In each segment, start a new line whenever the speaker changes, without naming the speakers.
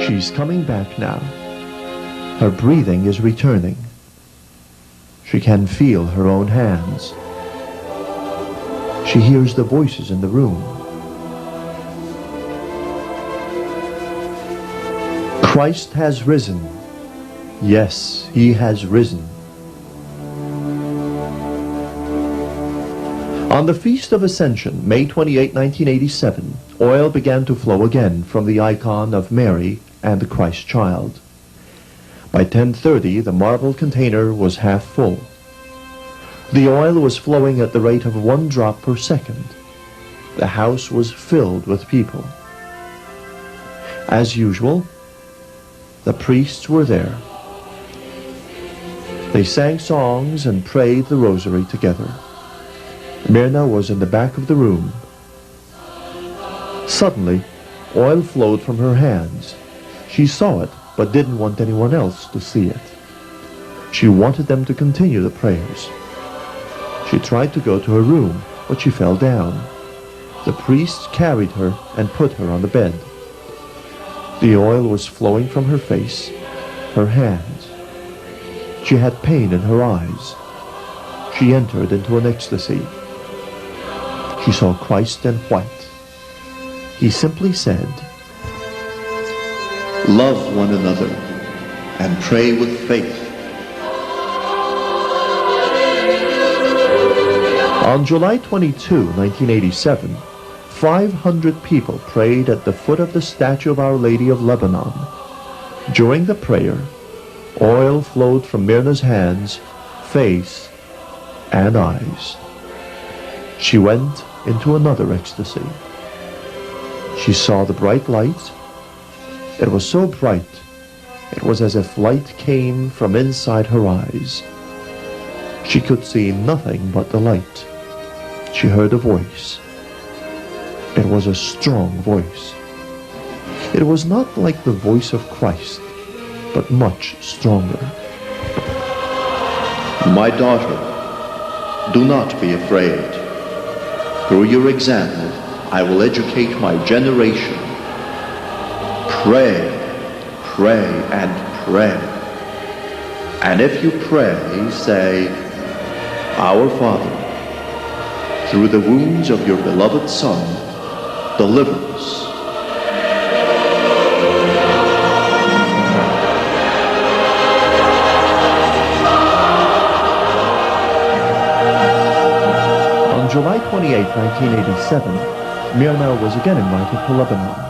She's coming back now. Her breathing is returning. She can feel her own hands. She hears the voices in the room. Christ has risen. Yes, he has risen. On the Feast of Ascension, May 28, 1987, oil began to flow again from the icon of Mary and the Christ child. By 10:30, the marble container was half full. The oil was flowing at the rate of 1 drop per second. The house was filled with people. As usual, the priests were there. They sang songs and prayed the rosary together. Myrna was in the back of the room. Suddenly, oil flowed from her hands. She saw it, but didn't want anyone else to see it. She wanted them to continue the prayers. She tried to go to her room, but she fell down. The priests carried her and put her on the bed. The oil was flowing from her face, her hands. She had pain in her eyes. She entered into an ecstasy. She saw Christ in white. He simply said,
"Love one another and pray with faith."
On July 22, 1987, 500 people prayed at the foot of the statue of Our Lady of Lebanon. During the prayer, oil flowed from Myrna's hands, face, and eyes. She went into another ecstasy. She saw the bright light. It was so bright, it was as if light came from inside her eyes. She could see nothing but the light. She heard a voice. It was a strong voice. It was not like the voice of Christ, but much stronger.
"My daughter, do not be afraid. Through your example, I will educate my generation. Pray, pray, and pray. And if you pray, say, Our Father, through the wounds of your beloved Son, deliver us."
On July 28, 1987, Myrna was again invited to Lebanon.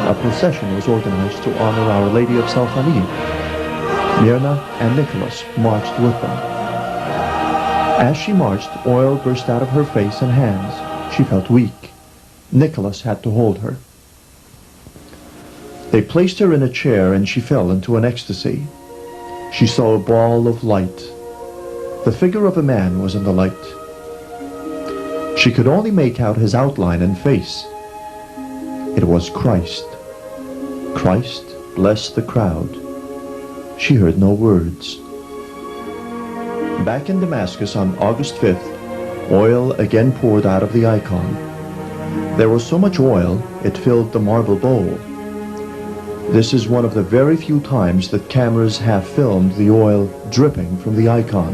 A procession was organized to honor Our Lady of Soufanieh. Myrna and Nicholas marched with them. As she marched, oil burst out of her face and hands. She felt weak. Nicholas had to hold her. They placed her in a chair and she fell into an ecstasy. She saw a ball of light. The figure of a man was in the light. She could only make out his outline and face. It was Christ. Christ blessed the crowd. She heard no words. Back in Damascus on August 5th, oil again poured out of the icon. There was so much oil, it filled the marble bowl. This is one of the very few times that cameras have filmed the oil dripping from the icon.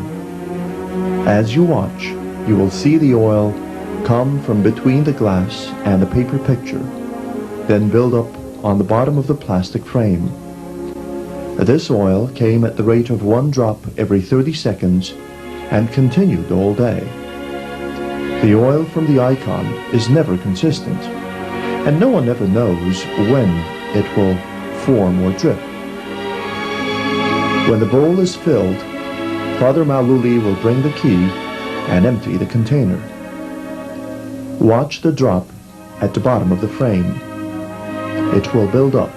As you watch, you will see the oil come from between the glass and the paper picture, then build up on the bottom of the plastic frame. This oil came at the rate of 1 drop every 30 seconds and continued all day. The oil from the icon is never consistent, and no one ever knows when it will form or drip. When the bowl is filled, Father Maluli will bring the key and empty the container. Watch the drop at the bottom of the frame. It will build up.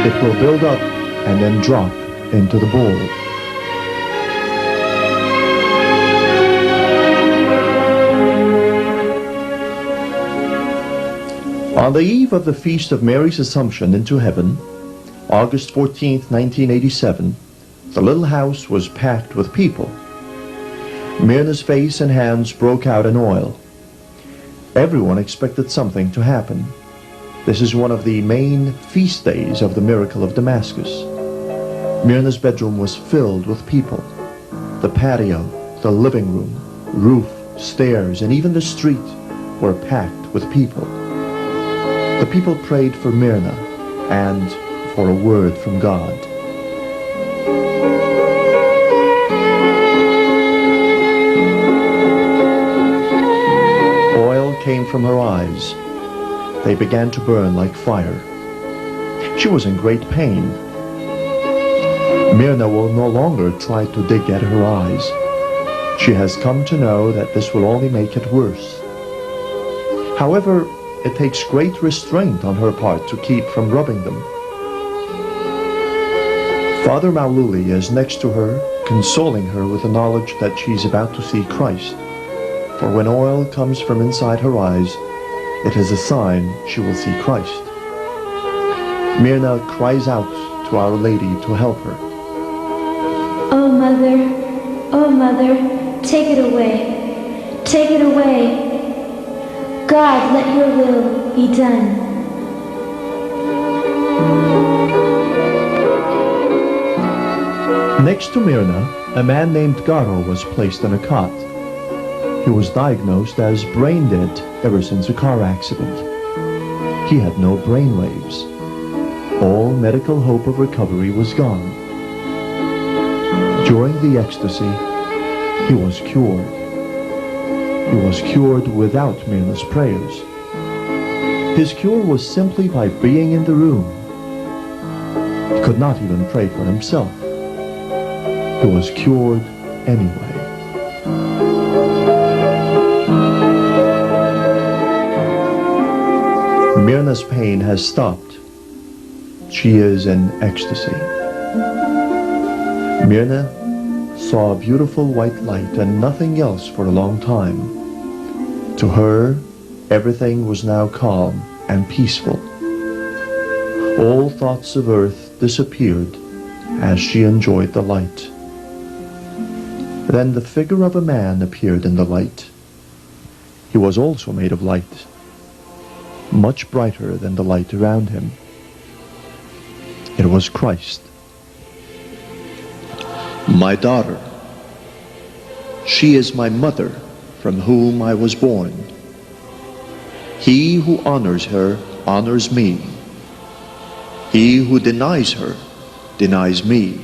It will build up and then drop into the bowl. On the eve of the feast of Mary's Assumption into heaven, August 14th, 1987, the little house was packed with people. Myrna's face and hands broke out in oil. Everyone expected something to happen. This is one of the main feast days of the miracle of Damascus. Myrna's bedroom was filled with people. The patio, the living room, roof, stairs, and even the street were packed with people. The people prayed for Myrna and for a word from God. Oil came from her eyes. They began to burn like fire. She was in great pain. Myrna will no longer try to dig at her eyes. She has come to know that this will only make it worse. However, it takes great restraint on her part to keep from rubbing them. Father Maululi is next to her, consoling her with the knowledge that she's about to see Christ. For when oil comes from inside her eyes, it is a sign she will see Christ. Myrna cries out to Our Lady to help her.
Oh Mother, take it away. Take it away. God, let your will be done.
Next to Myrna, a man named Garo was placed in a cot. He was diagnosed as brain dead ever since a car accident. He had no brain waves. All medical hope of recovery was gone. During the ecstasy, he was cured. He was cured without Myrna's prayers. His cure was simply by being in the room. He could not even pray for himself. He was cured anyway. Myrna's pain has stopped. She is in ecstasy. Myrna saw a beautiful white light and nothing else for a long time. To her, everything was now calm and peaceful. All thoughts of earth disappeared as she enjoyed the light. Then the figure of a man appeared in the light. He was also made of light, much brighter than the light around him. It was Christ.
My daughter, she is my mother, from whom I was born. He who honors her honors me. He who denies her denies me.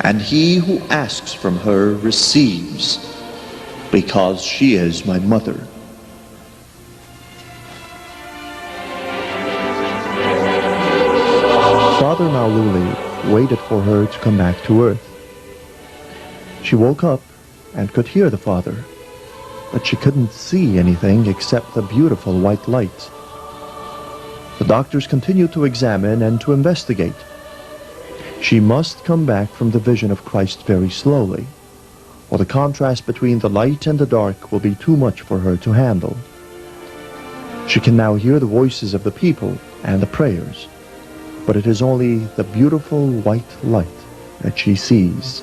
And he who asks from her receives, because she is my mother.
Father Maululi waited for her to come back to earth. She woke up and could hear the Father, but she couldn't see anything except the beautiful white light. The doctors continued to examine and to investigate. She must come back from the vision of Christ very slowly, or the contrast between the light and the dark will be too much for her to handle. She can now hear the voices of the people and the prayers, but it is only the beautiful white light that she sees.